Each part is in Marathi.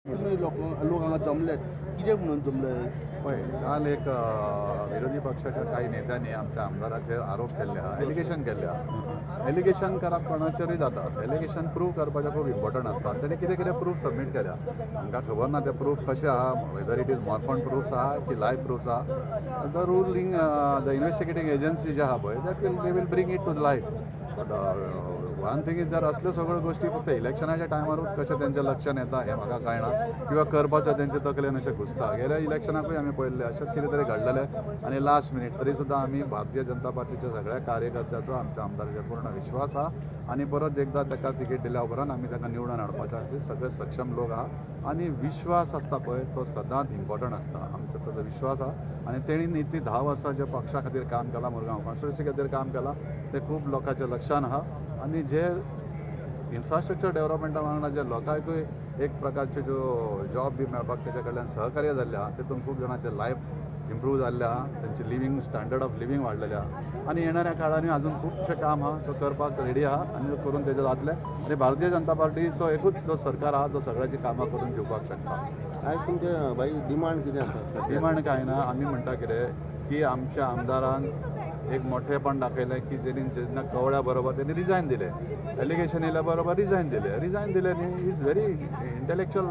तुम्ही लोक हांगा जमलेत कितें म्हणून जमले? पळय काल एक विरोधी पक्षाच्या काही नेत्यांनी आमच्या आमदाराचेर आरोप केल्ले आहा, एलिगेशन केल्ले आहा. एलिगेशन करप कोणाचेरूय जाता. एलिगेशन प्रूव करपाचें खूब इम्पॉर्टंट आसता. तेणी कितें कितें प्रूफ सबमीट केल्या. आमकां खबर ना ते प्रूफ कशे आहा, whether it is morphed proofs आहा की लायव्ह प्रूफ्स आहा. The ruling the investigating agency जे आहा पळय they will bring it to the light. One thing is जर असल्यो सगळ्यो गोष्टी फक्त इलेक्शनाच्या टायमारूच कशें तेंचें लक्षांत येता हें म्हाका कळना, किंवा करपाचें तेंचे तकलेन अशें घुसता. गेल्या इलेक्शनाकूय आमी पळयल्लें अशेंच कितें तरी घडलेलें आनी लास्ट मिनीट तरी सुद्दां आमी भारतीय जनता पार्टीच्या सगळ्या कार्यकर्त्याचो आमच्या आमदाराचेर पूर्ण विश्वास आहा आनी परत एकदां ताका तिकेट दिल्या उपरांत आमी ताका निवडून हाडपाच्या खातीर सगळे सक्षम लोक आहा आनी विश्वास आसता पळय तो सदांच इम्पॉर्टंट आसता. आमचो ताचो विश्वास आहा आनी तेणीन इतली 10 वर्सां जे पक्षा खातीर काम केलां, मुरगांव कॉन्स्टिट्युन्सी खातीर काम केलां तें खूब लोकांच्या लक्षांत आहा. आनी जे इन्फ्रास्ट्रक्चर डेव्हलपमेंटा वांगडा जे लोकांकूय एक प्रकारचे जो जॉब बी मेळपाक तेजे कडल्यान सहकार्य जाल्लें आहा, तितून खूब जाणांचें लायफ इम्प्रूव जाल्लें आहा, तेंची लिव्हिंग स्टँडर्ड ऑफ लिव्हिंग वाडलेलें आहा आनी येणाऱ्या काळांनी अजून खुबशें काम आहा तो करपाक रेडी आहा आनी करून तेजें जातलें. आनी भारतीय जनता पार्टीचो एकूच जो सरकार आहा जो सगळ्याची कामां करून दिवपाक शकता. आयज तुमचे बाई डिमांड कितें आसा? डिमांड कांय ना. आमी म्हणटा कितें की आमच्या आमदारान एक मोठेपण दाखयलें की जेन्ना कवळ्या बरोबर त्यांनी रिजायन दिले, एलिगेशन येयल्या बरोबर रिजायन दिले न्ही. Is very intellectual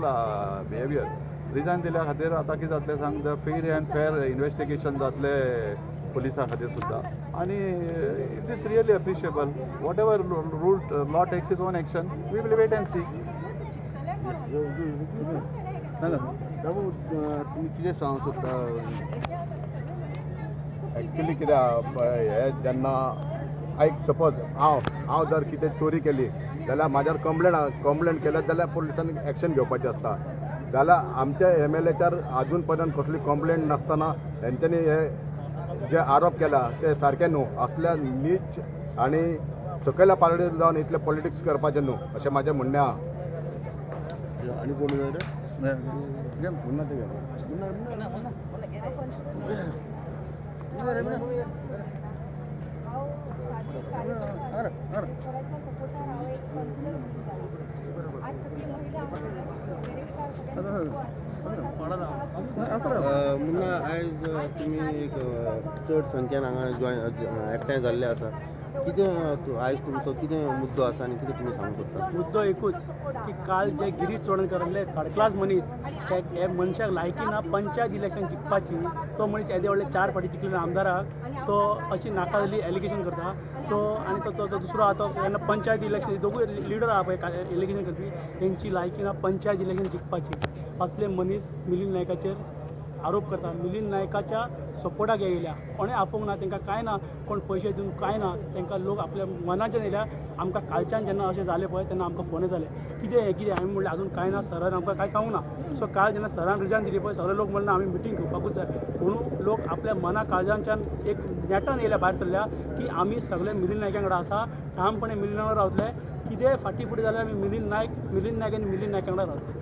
behaviour. Resign दिल्या खातीर आतां कितें जातलें सांग, फ्री एंड फेअर इन्व्हेस्टिगेशन जातलें पुलिसां खातीर सुद्दां आनी it is really appreciable. Whatever rule law takes its own action, we will wait and see. बाबू तुमी कितें सांगूंक सोदता? एक्चुली कितें हे जेन्ना आयक सपोज हांव जर कितें चोरी केली जाल्यार म्हाज्यार कंप्लेंट केल्या जाल्यार पुलिसांनी एक्शन घेवपाचें आसता. जाल्यार आमच्या MLAचेर अजून पर्यंत कसली कंप्लेंट नासतना हेंच्यांनी हे जे आरोप केला ते सारके न्हू. असल्या नीच आनी सकयल्या पातळीर जावन इतले पॉलिटिक्स करपाचें न्हू अशें म्हाजें म्हणणें आहा. आनी कोण मुन्ना आयज तुमी एक चड संख्येन हांगा एकठांय जाल्ले आसा. कितें आयज तुमचो कितें मुद्दो आसा आनी कितें तुमी सांगूंक सोदता? मुद्दो एकूच की काल जे गिरीश चोडणकरांतले थर्ड क्लास मनीस हे मनशाक लायकी ना पंचायत इलेक्शन जिखपाची. तो मनीस येदे व्हडले 4 फावटी जिखलेल्या आमदाराक तो अशी नाका जाल्ली एलिगेशन करता. सो आनी तो दुसरो आहा तो जेन्ना पंचायत इलेक्शन दोगूय लिडर आहा पळय एलिगेशन करपी तेंची लायकी ना पंचायत इलेक्शन जिखपाची. असले मनीस मिलिंद नायकाचेर आरोप करता. मिलिंद नायकाच्या सपोर्टाक येयल्या, कोणें आपोवंक ना, तांकां कांय ना, कोण पयशे दिवन कांय ना. तांकां लोक आपल्या मनाच्यान येयल्या. आमकां कालच्यान जेन्ना अशें जालें पळय तेन्ना आमकां फोन जाले कितें आमी म्हणलें आजून कांय ना, सरान आमकां कांय सांगूंक ना. सो काल जेन्ना सरान रिजायन दिली पळय सगळे लोक म्हणले आमी मिटींग घेवपाकूच जाय म्हणून लोक आपल्या मना काळजांच्यान एक नेटान येयल्या भायर सरल्या की आमी सगळे मिलिंद नायका कडेन आसा, ठामपणे मिलिंद नायका रावतले. कितें फाटीं फुडें जाल्यार आमी मिलिंद नायक आनी मिलिंद नायका कडेन रावतले.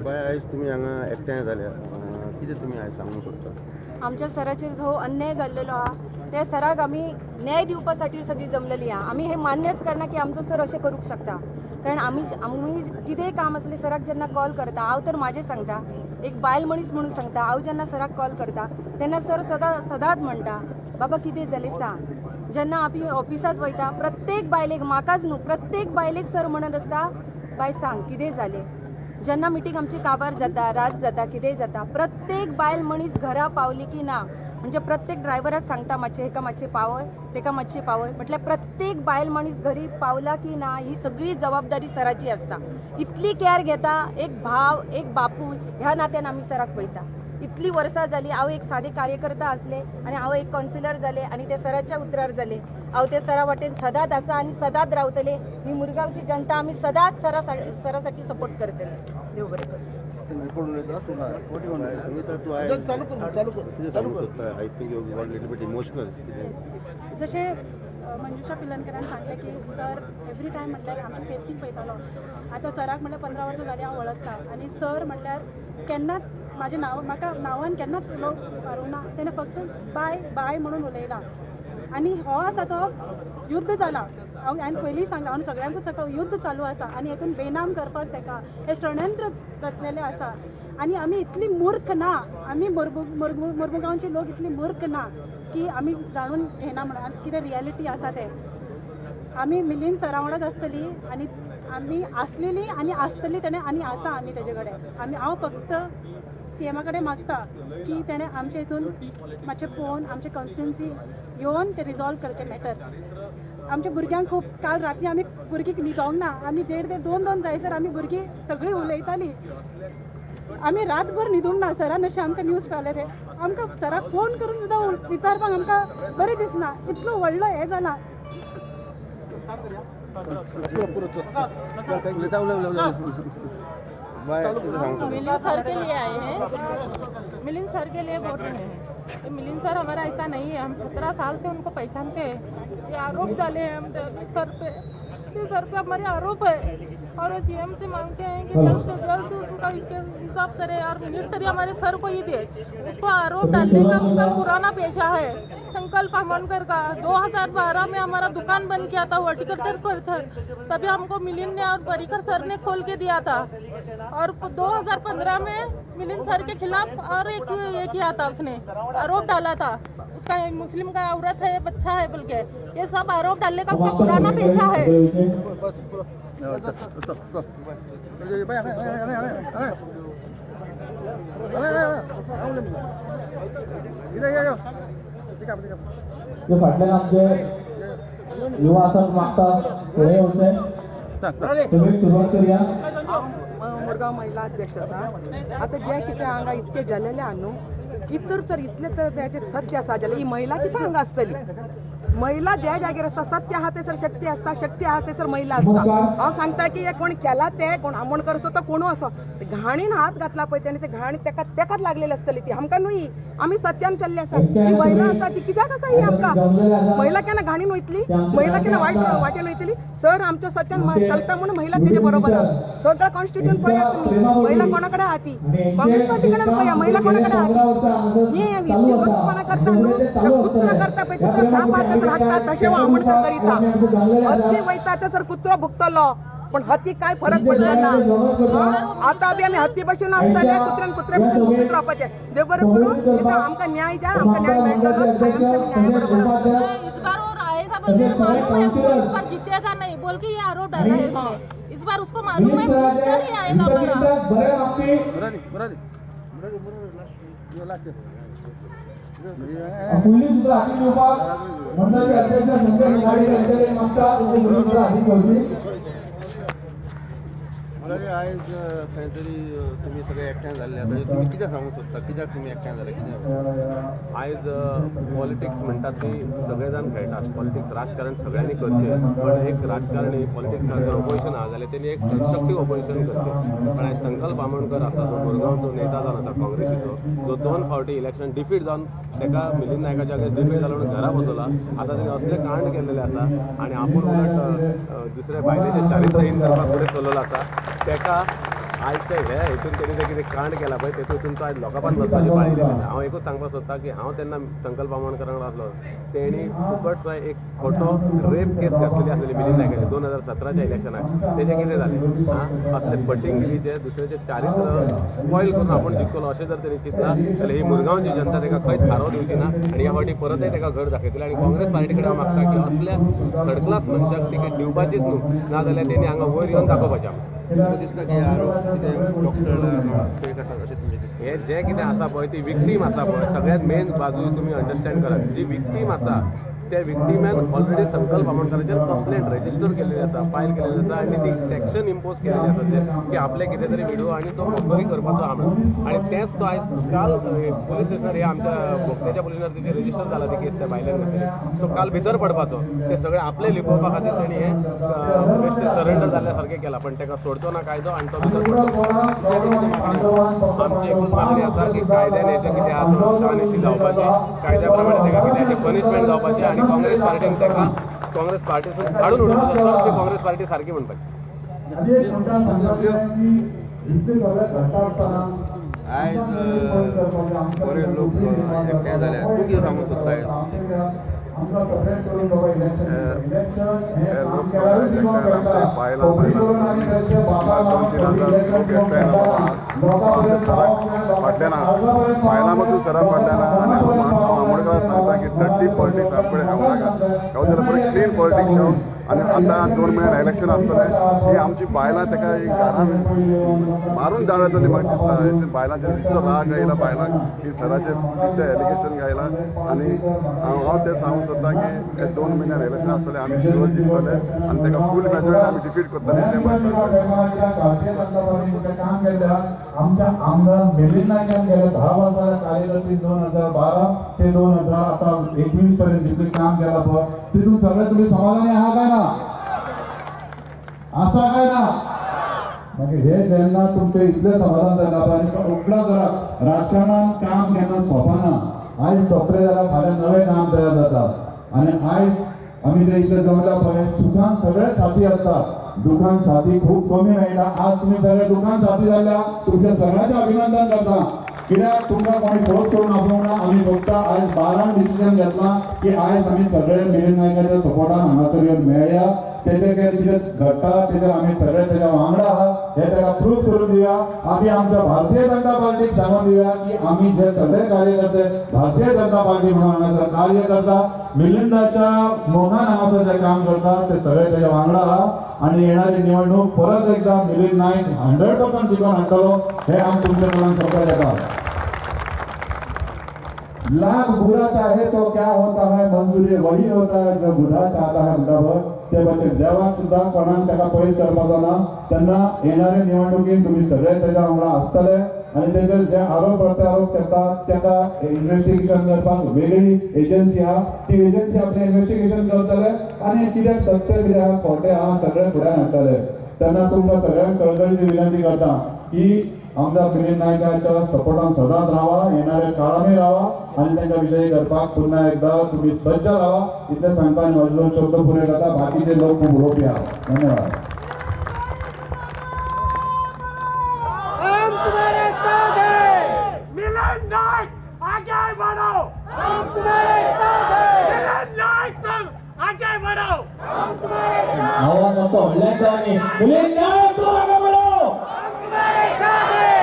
बाय आयज तुमी हांगा एकठांय जाल्या, कितें तुमी आयज सांगूंक सोदता? आमच्या सराचेर जो अन्याय जाल्लेलो आहा त्या सराक आमी न्याय दिवपा साठी सगळी जमलेली आहा. आमी हे मान्यच करना की आमचो सर अशें करूंक शकता. कारण आमी कितेंय काम असलें सराक जेन्ना कॉल करता, हांव तर म्हाजें सांगता, एक बायल मनीस म्हणून सांगता, हांव जेन्ना सराक कॉल करता तेन्ना सर सदांच म्हणटा बाबा कितें जालें सांग. जेन्ना आमी ऑफिसांत वयता प्रत्येक बायलेक, म्हाकाच न्हू प्रत्येक बायलेक सर म्हणत आसता बाय सांग कितें जालें. जेन्ना मिटींग आमची काबार जाता, रात जाता, कितेंय जाता, प्रत्येक बायल मनीस घरा पावली की ना म्हणजे प्रत्येक ड्रायव्हराक सांगता मातशें हेका मातशें पावय, तेका मातशें पावय. म्हटल्यार प्रत्येक बायल मनीस घरी पावला की ना ही सगळी जबाबदारी सराची आसता. इतली केअर घेता. एक भाव एक बापूय ह्या नात्यान आमी सराक पळयता. इतली वर्सां जाली. हांव एक सादे कार्यकर्ता आसले आनी हांव एक कावन्सिलर जाले आनी ते सराच्या उतरार जाले. हांव ते सरा वाटेन सदांच आसा आनी सदांच रावतले. ही मुरगांवची जनता आमी सदांच सरासाठी सपोर्ट करतले. देव बरें करूं. इमोशनल जशें मंजुषा पिलनकरान सांगलें की सर एवरी टायम म्हटल्यार आमची सेफ्टी पळयतालो. आतां सराक म्हटल्यार 15 वर्सां जालीं हांव वळखता आनी सर म्हटल्यार केन्नाच म्हाजें नांव म्हाका नांवान केन्नाच लोक मारूंक ना. तेणें फक्त बाय म्हणून उलयलां. आनी हो आसा तो युद्ध जाला हांवें पयलीं सांगलां हांव सगळ्यांकूच सकयल युद्ध चालू आसा आनी हेतून बेनाम करपाक ताका हे षडयंत्र रचलेले आसा आनी आमी इतली मूर्ख ना आमी मोर्मुगांवचे लोक इतली मूर्ख ना की आमी जाणून घेना म्हणून कितें रियलिटी आसा ते आमी मिलिंद सरा वांगडाच आसतली आनी आमी आसलेली आनी आसतली तेणें आनी आसा आमी तेजे कडेन हांव फक्त CMा कडेन मागता की तेणें आमचे हितून मातशें पळोवन आमचे कॉन्स्टिट्युन्सी येवन ते रिजॉल्व करचे मॅटर आमच्या भुरग्यांक खूब काल राती आमी भुरगीं न्हिदोंक ना आमी 1:30 2 जायसर आमी भुरगीं सगळीं उलयतालीं आमी रातभर न्हिदूंक ना सरान अशें आमकां न्यूज पावले ते आमकां सराक फोन करून सुद्दां विचारपाक आमकां बरें दिसना इतलो व्हडलो हें जाला मिलिंद सर के लिए आए हैं मिलिंद सर के लिए बोल रहे हैं तो मिलिंद सर हमारा ऐसा नहीं है हम 17 साल से उनको पहचानते हैं ये आरोप डाले हैं हम सर पे हमारे आरोप है और CM से मांगते हैं कि जल्द से जल्द उनका इंसाफ करे और मिनिस्टर हमारे सर को ही दे उसको आरोप डालने का उसका पुराना पेशा है संकल्प आमोनकर का 2012 में हमारा दुकान बंद किया था वर्टिकल्चर सर तभी हमको मिलिंद ने और परिकर सर ने खोल के दिया था और 2015 में मिलिंद सर के खिलाफ और एक ये किया था उसने आरोप डाला था उसका मुस्लिम का औरत है बच्चा है बोल के ये सब आरोप डालने का उसका पुराना पेशा है जे फाटल्यान आमचे युवा आसात मागता फुडें येवचें तुम्ही सुरवात करूया मुरगांव महिला अध्यक्ष आसा आतां जे कितें हांगा इतके जालेले आहा न्हू इतर तर इतले तर तेचेर सत्य आसा जाल्यार ही महिला कितें हांगा आसतली महिला ज्या जागेर आसता सत्य आहा थंयसर शक्ती आसता शक्ती आहा थंयसर महिला आसता हांव सांगता की हे कोण केला ते कोण आमोणकर असो तो कोणू असो घाणीन हात घातला पळय तेणी ते घाणी तेकाच लागलेली आसतली ती आमकां न्हू आमी सत्यान चल्ले आसा ही महिला आसा ती कित्याक आसा ही आमकां महिला केन्ना घाणीन वयतली महिला केन्ना वायट वाटेन वयतली सर आमच्या सत्यान चलता म्हणून महिला तेजे बरोबर आहा सगळं कॉन्स्टिट्यूशन पळयात तुमी महिला कोणा कडेन आहा ती काँग्रेस पार्टी कडेन पळया महिला कोणा कडेन आहा ती विरोधपणा करता न्हू कुत्रो करता पळय कुत्रो साप आहा थंयसर हाडटा तशें हो आमोणकर करिता हत्ती वयता थंयसर कुत्रो भुकतलो पण हत्ती काय फरक पडला ना आता बी आमी हत्ती बसून आसतले कुत्र्यान कुत्रे बसून भुकत रावपाचे देव बरें करूं इथं आमकां न्याय जाय आमकां न्याय मेळटलो न्याय बरोबर आसतलो इस बार और आएगा बोल के मालूम है उसको इस बार जीतेगा नहीं बोल के ये आरोप डाला है उसने इस बार उसको मालूम है सर ही आएगा फुडली सुद्धा हाती घेवपाक मंडळाचे अध्यक्ष संजय कुमारी यांच्याकडे मागता सुद्धा हाती घेवची आयज खंय तरी तुमी सगळे एकठांय जाल्ले आतां तुमी कित्याक सांगूंक सोदता कित्याक तुमी एकठांय जाले कित्याक आयज पॉलिटिक्स म्हणटात ती सगळे जाण खेळटात पॉलिटिक्स राजकारण सगळ्यांनी करचें पण एक राजकारणी पॉलिटिक्सान जर ऑपोजिशन आहा जाल्यार तेणी एक डिस्ट्रक्टीव ऑपोजिशन करचें पण आयज संकल्प आमोणकर आसा जो मुरगांवचो नेता जावन आसा काँग्रेसीचो जो 2 फावटी इलेक्शन डिफीट जावन ताका मिलिंद नायकाच्या जाग्यार डिफीट जालो म्हणून घरा बसला आतां तेणी असले कांड केल्लेले आसा आनी आपूण उलट दुसरे बायलेचें चारित्रहीन करपाक फुडें चल्लेलो आसा तेका आयजच्या हे हितून तेणी जे कितें कांड केला पळय तेतून तो आयज लोकांपान बसपाची पाळी दिलेली हांव एकूच सांगपाक सोदता की हांव तेन्ना संकल्प आमोणकरांक आसलो तेणी फुकटचो एक खोटो रेप केस घातलेली आसलेली मिलिंद नायकाची 2017च्या इलेक्शनाक तेजें कितें जालें असले फटिंगगिरीचे दुसऱ्याचे चारित्र स्पॉयल करून आपूण जिखतलो अशें जर तेणी चिंतला जाल्यार ही मुरगांवची जनता तेका खंयच थारो दिवची ना आनी ह्या फावटी परतय तेका घर दाखयतले आनी काँग्रेस पार्टी कडेन हांव मागता की असल्या थर्ड क्लास मनशाक तिकेट दिवपाचीच न्हू नाजाल्यार तेणी हांगा वयर येवन दाखोवपाचें दिसता की आरोप कितें डॉक्टर फेक आसा अशें तुमचें दिसता हे जे कितें आसा पळय ती विक्टीम आसा पळय सगळ्यांत मेन बाजू तुमी अंडरस्टँड करात जी विक्टीम आसा त्या विक्टिम्यान ऑलरेडी संकल्प आमोणकराचेर कंप्लेंट रजिस्टर केलेली आसा फायल केलेली आसा आनी ती सेक्शन इम्पोज केलेली आसा जे की आपले कितें तरी व्हिडिओ आनी तो मजोरी करपाचो आहा म्हणून आनी तेंच तो आयज काल पुलीस स्टेशनार हे आमच्या भोगतेच्या पुलिसार तिची रजिस्टर जाला ती केस त्या बायलेन घातली सो काल भितर पडपाचो ते सगळे आपले लिपोवपा खातीर तेणी हे बेश्टे सरेंडर जाल्ल्या सारकें केलां पण ताका सोडचो ना कायदो आनी तो भितर पडचो आमची एकूच मागणी आसा की कायद्यान हेजें कितें आसा शानिशी जावपाची कायद्या प्रमाणे ताका कितें पनिशमेंट जावपाची आनी काँग्रेस पार्टीन ताका काँग्रेस पार्टीसून काडून उडोवपाचो ती काँग्रेस पार्टी सारकी म्हणपाची आयज बरे लोक एकठांय जाल्यात तूं कितें सांगूंक सोदता आयज आमकां सेपरेट करून बाबा इलेक्शन इलेक्शन हे काम लोकसभा केल्यारूच जिवन इलेक्शन करता बायलां खबरी करून आनी तेचे बाबा 2,000 लोक एकठांय जाता लोकांपर्यंत फाटल्यान बायलां पासून सराक फाटल्यान आनी हांव आमोणकरांक सांगता की डर्टी पॉलिटिक्स आमकडे येवं नाका येवं जाल्यार बरें क्लीन पॉलिटिक्स येवं आनी आतां 2 म्हयन्यान इलेक्शन आसतलें ही आमची बायलां ताका एक घरान मारून धाडटली म्हाका दिसता अशें बायलांचेर इतलो राग आयला बायलांक की सराचेर दिसता एलिगेशन घायलां आनी हांव तें सांगूंक सोदतां की हे 2 म्हयन्यान इलेक्शन आसतलें आमी शुअर जिखतले आनी ताका फूल मेजॉरिटी आमी डिफीट करतले भारतीय जनता पार्टीने काम केलं आमच्या आमदार मिलिंद नायकान गेल्या 10 वर्सां कार्यकर्ते 2012 ते 2021 पर्यंत जितले काम केला पळय तितून सगळे तुम्ही समाधानी आहात काय ना असा काय ना मागीर हे जेन्ना तुमचे इतले समाधान जाता पळय आनी उकडा करा राजकारणान काम केन्ना सोंपना आयज सोंपले जाल्यार फाल्यां नवें काम तयार जाता आनी आयज आमी जे इतले जमल्या पळय सुखान सगळे साथी असतात दुकान साथी खूप कमी मेळटा आज तुम्ही सगळे दुकान साथी जाल्ल्या तुमच्या सगळ्यांचे अभिनंदन करता कित्याक तुमकां कोणी फोर्स करून आपोवंक ना आमी फक्त आयज 12 डिसिजन घेतला की आयज आमी सगळे मिलिंद नायकाच्या सपोर्टान हांगासर येवन मेळया तेचे कितें घडटा तेजेर आमी सगळे तेज्या वांगडा आहात हे ताका प्रूव करून दिवया आमी आमच्या भारतीय जनता पार्टीक सांगून दिवया की आमी जे सगळे कार्यकर्ते भारतीय जनता पार्टी म्हणून हांगासर कार्य करता मिलिंदाच्या मोगान हांगासर जे काम करता ते सगळे तेज्या वांगडा आहात आनी येणारी निवडणूक परत एकदा मिलिंद नायक 100% जिखून हाडटलो हे आमी तुमच्या कडल्यान सांगपाक येता लाख बुरा चाहे तो क्या होता है मंजूरी वही होता है जो बुरा चाहता है म्हणटा ते भाशेन देवाक सुद्दां कोणाक ताका पयस करपाचो ना तेन्ना येणाऱ्या निवडणुकीत तुमी सगळे तेज्या वांगडा आसतले आनी तेजेर जे आरोप प्रत्यारोप करतात ताका इन्व्हेस्टिगेशन करपाक वेगळी एजन्सी आहा ती एजन्सी आपलें इन्व्हेस्टिगेशन करतले आनी कितें सत्य कितें आहा खोटें आहा सगळें फुड्यान हाडटले तेन्ना तुमकां सगळ्यांक कळकळीची विनंती करता की आमदार मिलिंद नायकाच्या सपोर्टान सदांच रावा येणाऱ्या काळानूय रावा आनी तांकां विजयी करपाक पुन्हा एकदा तुमी सज्ज रावा इतलें सांगता आनी म्हजे 2 शब्द पुरे करता बाकीचे लोक खूब उलोवपी आहा धन्यवाद आवाज मातसो व्हडल्यान जावनी मिलिंद नायक तूं मागे बढो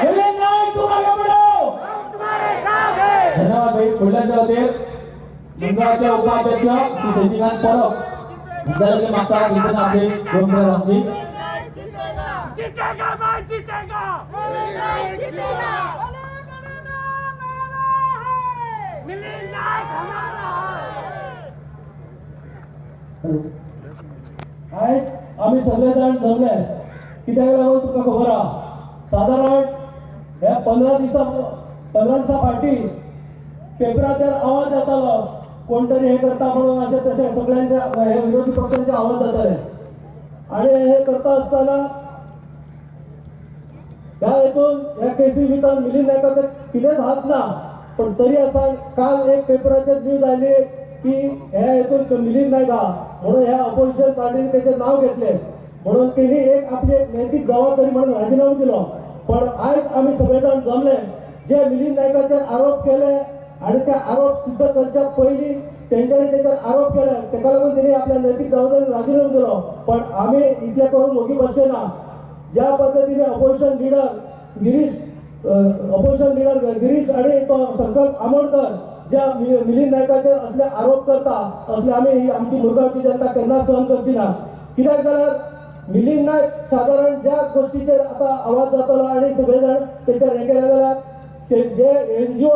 मिलिंद नायक तूं मागे बढो धन्यवाद भाई फुडल्याच्या वतीर मंडळाचे उपाध्यक्ष श्री शशिकांत परब विद्यार्थी माता नितीन आपले गोमकर रामजी जीतेगा भाई जीतेगा मिलिंद नायक हमारा आयज आमी सगळे जाण जमले कित्याक लागून तुका खबर आहा साधारण हे 15 दिसा फाटी पेपराचेर आवाज येतालो कोण तरी हे करता म्हणून अशें तशें सगळ्यांचे हे विरोधी पक्षांचे आवाज जाताले आनी हे करता आसतना ह्या हेतून ह्या केसी भितर मिलिंद नायकाचो कितेंच हात ना पण तरी आसा काल एक पेपराचेर न्यूज आयली की ह्या हेतून मिलिंद नायका म्हणून ह्या अपोजिशन पार्टीने त्याचे नाव घेतले म्हणून त्यांनी एक आपली एक नैतिक जबाबदारी म्हणून राजीनामा दिलो पण आयज आम्ही सगळेजण जमले जे मिलिंद नायकाचेर आरोप केले आणि ते आरोप सिद्ध करच्या पयलीं तेंच्यांनी त्याच्यावर आरोप केले ताका लागून त्यांनी आपल्या नैतिक जबाबदारी राजीनामा दिलो पण आम्ही इतले करून वगी बसचे ना ज्या पद्धतीने अपोजिशन लिडर गिरीश आणि तो संकल्प आमोणकर ज्या मिलिंद नायकाचेर असले आरोप करता असले आम्ही आमची मुरगांवची जनता केन्ना सहन करची ना कित्याक जाल्यार मिलिंद नायक साधारण ज्या गोष्टीचेर आता आवाज जातलो आणि सगळे जाण तेचेर हे केले जाल्यार जे NGO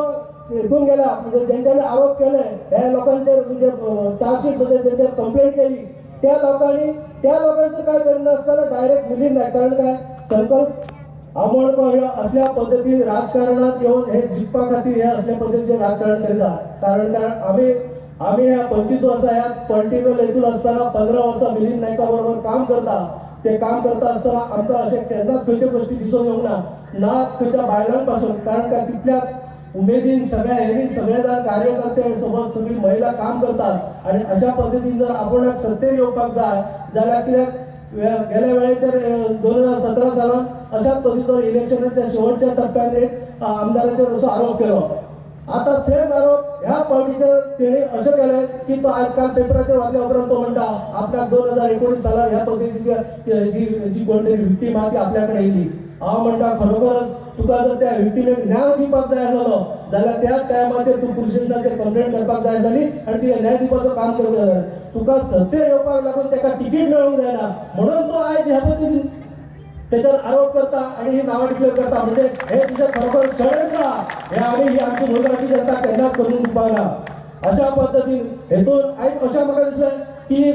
हितून गेल्या म्हणजे ज्यांच्यानी आरोप केले हे लोकांचेर म्हणजे चार्जशीट म्हणजे ज्यांचेर कंप्लेंट केली त्या लोकांचं काय करिना आसतना डायरेक्ट मिलिंद नायकान काय संकल्प आमोणकर असल्या पद्धतीने राजकारणात येऊन हे जिखपा खातीर हे असल्या पद्धतीचे राजकारण करता कारण आम्ही ह्या 25 वर्सां ह्या पॉलिटिकल हेतून असताना 15 वर्सां मिलिंद नायका बरोबर काम करता ते काम करता असताना आमकां अशें केन्नाच खंयचे गोष्टी दिसून येवंक ना खंयच्या बायलां पासून कारण काय तितल्याच उमेदीन सगळे जाण कार्यकर्ते सोबत सगळी महिला काम करतात आणि अशा पद्धतीने जर आपण सत्तेर येवपाक जाय जाल्यार कित्याक गेल्या वेळेचेर 2017 सालान अशाच पद्धतीचो इलेक्शनाच्या शेवटच्या टप्प्यात एक आमदाराचेर असो आरोप केलो आता सेम आरोप ह्या पार्टीचे तेणे असे केले की तो आजकाल पेपराचेर वाचल्या उपरांत तो म्हणटा आपल्याक 2019 सालार ह्या पद्धतीची जी कोणतरी विक्टीम आहा ती आपल्याकडे येयली. हांव म्हणटा खरोखरच तुका जर त्या विक्टीमेक न्याय दिवपाक जाय आसलो जाल्यार त्या टायमाचेर तूं पुलीस स्टेशनाचेर कंप्लेंट करपाक जाय आसली आनी ती न्याय दिवपाचो काम करपाक जाय. तुका सत्य येवपाक लागून ताका तिकीट मेळोंक जायना म्हणून तो आयज ह्या पद्धतीन त्याच्यावर आरोप करता आणि ही नावं डिक्लेअर करता म्हणजे हे तुझं खरोखर षडयंत्र हे आणि ही आमची मुलगाची जनता केन्नाच करून दिवपाक ना. अशा पद्धतीन हेतून आयज अशें म्हाका दिसलें की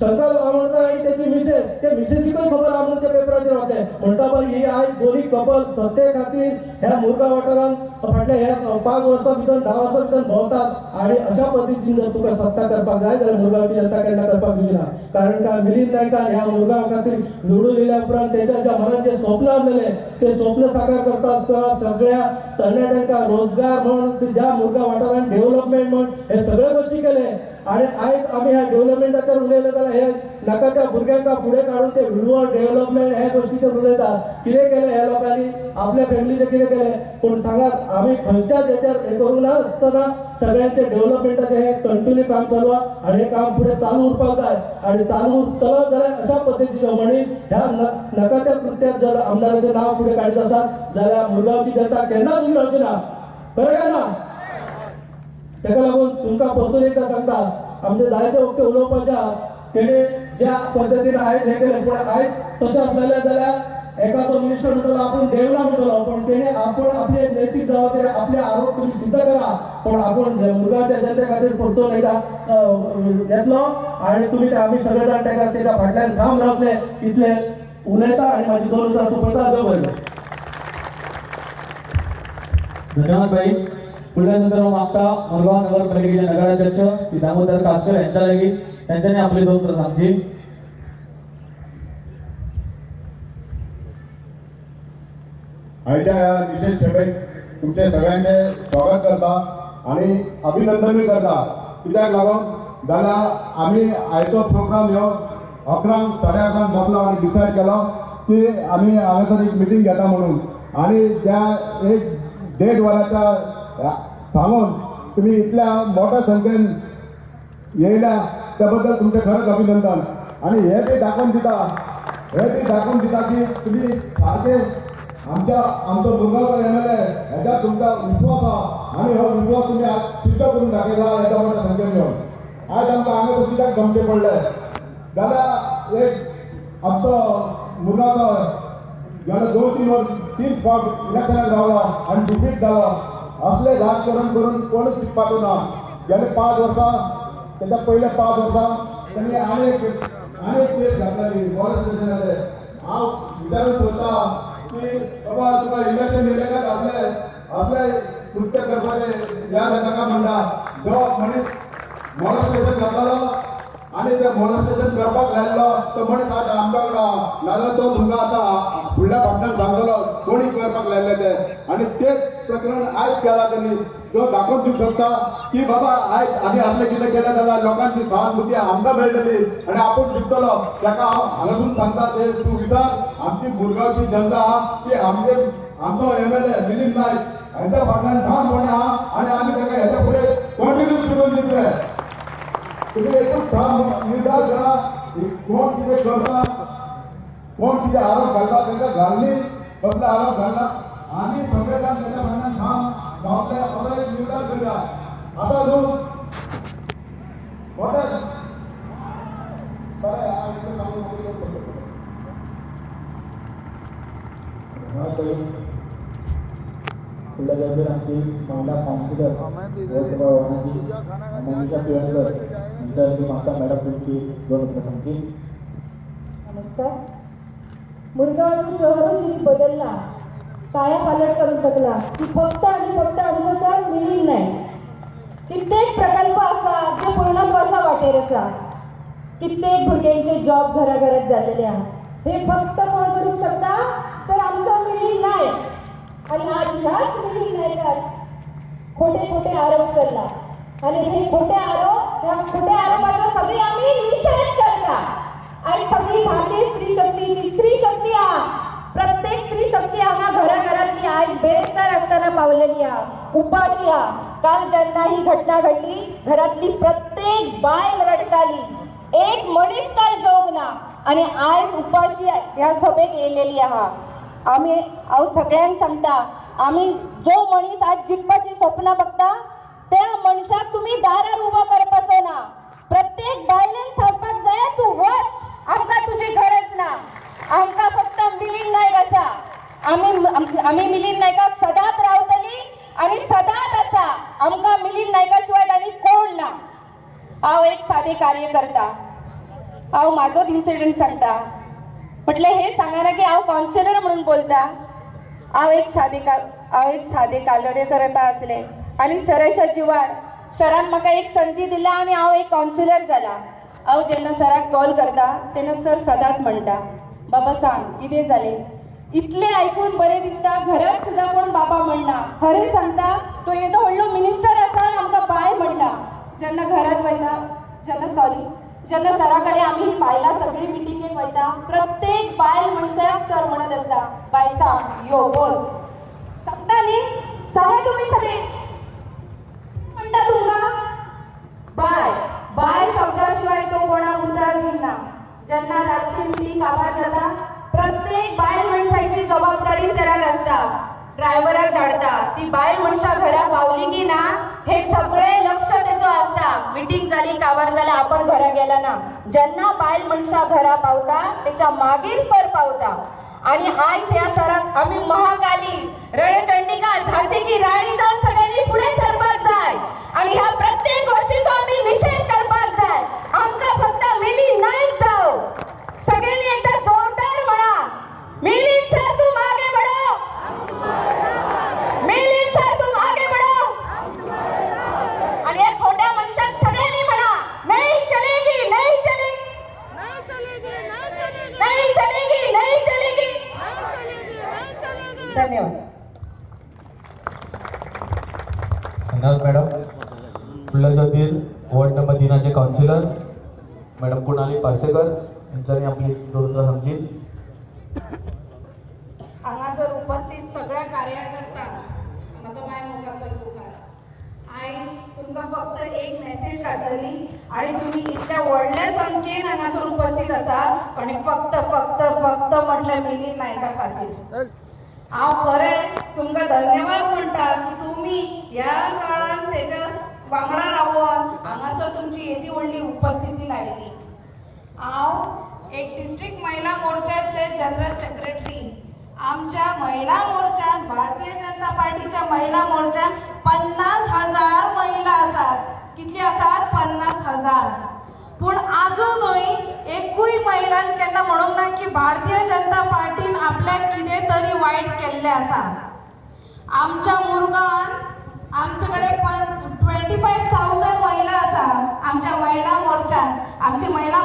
शंकर आमोणकर आणि त्याची मिसेस ते मिसेसीकूय खबर आमोण त्या पेपराचेर वाचले म्हणटा पण ही आयज दोन्ही कपल सत्ते खातीर ह्या मुरगांव वाठारांत फाटल्या ह्या 5 वर्सां भितर 10 वर्सां भितर भोंवतात आणि अशा पद्धतीन जर तुका सत्ता करपाक जाय जाल्यार मुरगांवची जनता केन्ना करपाक दिना. कारण का मिलिंद नायकान ह्या मुरगांव खातीर निवडून येयल्या उपरांत त्याच्या ज्या मनात जे स्वप्न आसलेले ते स्वप्न साकार करता आसतना सगळ्या तरणाट्यांका रोजगार म्हण ज्या मुरगांव वाठारांत डेव्हलपमेंट म्हण हे सगळे गोष्टी केले आणि आयज आमी ह्या डेव्हलपमेंटाचेर उलयले जाल्यार हे नाका त्या भुरग्यांका फुडें काडून ते व्हिडिओ डेव्हलपमेंट हे गोष्टीचेर उलयतात. कितें केलें ह्या लोकांनी आपल्या फॅमिलीचें कितें केलें पूण सांगात आमी खंयच्याच हेचेर हे करूंक ना आसतना सगळ्यांचे डेव्हलपमेंटाचें हे कंटिन्यू काम चालू आहा आनी हे काम फुडें चालू उरपाक जाय आनी चालू उरतलो जाल्यार अशा पद्दतीचो मनीस ह्या नाका त्या कृत्यात जर आमदाराचें नांव फुडें काडीत आसात जाल्यार मुरगांवची जनता केन्नाच विरोधी ना. खरें काय ना? ताका लागून तुमकां परतून एकदा सांगता आमचे जायते वक्ते उलोवपाच्या तेणे ज्या पद्दतीन आयज हे केले पूण आयज तशें आसलेलें जाल्यार एका तो मिनिस्टर म्हणटलो आपूण देवना म्हणटलो पण तेणे आपूण आपले नैतीक जबाबदारी आपले आरोप तुम्ही सिद्ध करा पण आपूण मुरगांवच्या जनते खातीर परतून एकदा येतलो आणि तुम्ही आमी सगळे जाण ताका तेच्या फाटल्यान ठाम रावतले इतले उलयता आणि म्हाजी 2 उतरां सोंपयता. देव बरें. धन्यवाद भाई. पुढल्या नंतर मागता मुरगांव नगरपालिकेचे नगराध्यक्ष श्री दामोदर कासकर यांच्या लागीं त्यांच्यानी आपली 2 उतरां सांगची. आयच्या ह्या विशेष सभेक तुमचे सगळ्यांचे स्वागत करता आणि अभिनंदनूय करता. कित्याक लागून जाल्यार आमी आयचो प्रोग्राम ह्यो 11 साडे 11 जातलो आनी डिसायड केलो की आमी हांगासर एक मिटींग घेता म्हणून आणि त्या एक 1.5 वराच्या सांगून तुम्ही इतल्या मोठ्या संख्येन येयल्या त्या बद्दल तुमचे खरंच अभिनंदन. आणि हे बी दाखोवन दिता की तुम्ही सारखे आमचो मुरगांवकर MLA हेच्या तुमचा विश्वास आहा आणि हो विश्वास तुम्ही आज सिद्ध करून दाखयला हेच्या मोठ्या संख्येन येवन. आज आमकां हांगा कित्याक गमचे पडले जाल्यार एक आमचो मुरगांवकर गेले 2-3 वर्स 3 फावट इलेक्शनाक रावलो आनी डिफीट जालो. असले राजकारण करून कोणूच टिकपाचो ना. गेले 5 वर्सां त्याच्या पयले 5 वर्सां त्यांनी अनेक केस घातलेली फॉरेस्ट स्टेशनाचे. हांव विचारून सोदता की बाबा तुका इलेक्शन येयल्यार आपले कृत्य करपाचे या नाका म्हणटा जो मनीस मॉलेस्टेशन घातलो आणि ते मॉलेस्टेशन करपाक लायल्लो तो मनीस आज आमच्या वांगडा नाजाल्यार तो भुरगो आतां फुडल्या फाटल्यान सांगतलो कोणी करपाक लायले ते आणि तेच प्रकरण आयज केला त्यांनी जो दाखोवन दिवंक शकता की बाबा आयज आमी असले कितें केलें जाल्यार लोकांची सहानुभूती आमकां मेळटली आणि आपूण जिखतलो. ताका हांव हांगासून सांगता ते तूं विचार आमची मुरगांवची जनता आहा की आमचो MLA मिलिंद नायक हांच्या फाटल्यान ठामपणे आहा आणि आमी ताका हेच्या फुडें कंटिन्यू करून दितले. तुम्ही एकूच ठाम निर्धार करा कोण कितें करता कोण कितें आरोप घालता तांकां घालनी कसले आरोप घालना आमी सगळे जाण ताच्या फाटल्यान ठाम गांवतले असो एक निर्धार करूया. आतां न्हू मोठे आमची महिला काउन्सिलर मनीषा पिळणकर यांच्यावरती मागता मॅडम तुमची 2 उतरां सांगची. नमस्कार. मुरगांव शहर बदलला काया पालट करून टाकला की फक्त आणि फक्त आमचो सर मिलिंद नाही. कित्येक प्रकल्प असा जे पूर्ण वर्षा वाटेर आसा. कित्येक भुरग्यांचे जॉब घराघरात जालेले आहा. हे फक्त कोण करू शकता तर आमचो मिलिंद नायक. आणि आज ह्याच मिलिंद नायकान खोटे आरोप केला आणि हे खोटे आरोप ह्या खोट्या आरोपाचो सगळी आम्ही निषेध करता. आणि सगळी भारतीय स्त्री शक्ती हा प्रत्येक स्त्री शक्ती हांगा घराघरातली आज बेरोजगार असताना पावलेली हा उपाशी हा काल जेन्ना ही घटना घडली घरातली प्रत्येक बायल रडटाली, एक मनीस काल जेवंक ना आणि आयज उपाशी ह्या सभेक येयलेली आहा. हांव सगळ्यांक सांगता, आम्ही जो मनीस आज जिखपाची स्वप्न बघता त्या मनशाक तुम्ही दारार उभो करपाचो ना. प्रत्येक बायलेन सांगपाक जाय तू वच, आमकां तुजी गरज ना, आमकां फक्त मिलिंद नायक आसा. आम्ही मिलिंद नायकाक सदांच रावतली आणि सदांच आसा. आमकां मिलिंद नायका शिवाय आनी कोण ना. हांव एक सादे कार्यकर्ता, हांव म्हाजोच इन्सिडेंट सांगता. म्हटले हे सांगना की हांव कावन्सिलर म्हणून बोलता. हांव एक सादे कार्यकर्ता आसले आणि सराच्या जिवार सरान म्हाका एक संदी दिला आणि हांव एक कावन्सिलर जाला. हांव जेन्ना सराक कॉल करता तेन्ना सर सदांच म्हणटा, बाबा सांग कितें जालें. इतले आयकून बरें दिसता. घरात सुद्धा कोण बाबा म्हणना, खरें सांगता तो येदो व्हडलो मिनिस्टर आसा आमकां बाय म्हणटा. जेन्ना घरात वयता जेन्ना सरा कडेन आमी ही बायलां सगळी मिटिंगेक वयता, प्रत्येक बायल मनशाक सर म्हणत आसता, बाय सांग यो बस. सांगता न्ही, सांगा तुमी सगळे म्हणटा तुमकां बाय शब्दा शिवाय तो कोणाक उतर दिना. जेन्ना रातची मिटिंग काबार जाता प्रत्येक बायल मनशाची जबाबदारी सराक आसता. ड्रायव्हराक धाडटा, ती बायल मनशा घरा पावली की ना हे सगळे लक्ष तेजो आसता. मिटिंग जाली काबार जाल्यार आपण घरा गेला ना. जेन्ना बायल मनशा घरा पावता तेच्या मागीर सर पावता. आणि आयज ह्या सराक आम्ही महाकाली रणचंडिका झांसी की राणी जाऊन सगळ्यांनी पुढे सरपाक जाय आणि ह्या प्रत्येक गोष्टीचो आम्ही निषेध करपाक जाय. आमकां फक्त मिलिंद नायक जाव. सगळ्यांनी एकदा जोरदार म्हणा, मिलिंद सर तू मागे बढ़ो, मिलिंद सर तू मागे बढ़ो. आणि या खोट्या मनशाक सगळ्यांनी म्हणा, नहीं चलेगी, नहीं चलेगी, नहीं चलेगी, नहीं चलेगी, नहीं चलेगी. धन्यवाद. धन्यवाद मॅडम. बुलढाण्यातील ward number 3 councillor madam Kunali Parsekar यांच्यानी आपली दोन समजी. हांगासर उपस्थित सगळ्या कार्यकर्त्यांक म्हजो माय मोगाचो उपकार. आयज तुमकां फक्त एक मेसेज धाडटली आणि तुम्ही इतल्या व्हडल्या संख्येन हांगासर उपस्थित आसात आणि फक्त फक्त फक्त म्हटलें मिलिंद नायका खातीर. हांव खरें तुमकां धन्यवाद म्हणटा की तुमी ह्या काळान तेच्या वांगडा रावन हांगासर तुमची येदी व्हडली उपस्थिती लायली. हांव एक डिस्ट्रिक्ट महिला मोर्चाचे जनरल सेक्रेटरी. आमच्या महिला मोर्चात, भारतीय जनता पार्टीच्या महिला मोर्चात 50,000 महिला आसात. कितली आसात? 50,000. पूण अजूनय एकूय महिलान केन्ना म्हणूंक ना की भारतीय जनता पार्टीन आपल्याक कितें तरी वायट केल्लें आसा. आमच्या मुरगांवान आमचे कडेन 25,000 महिला आसा. आमच्या महिला मोर्चात, आमची महिला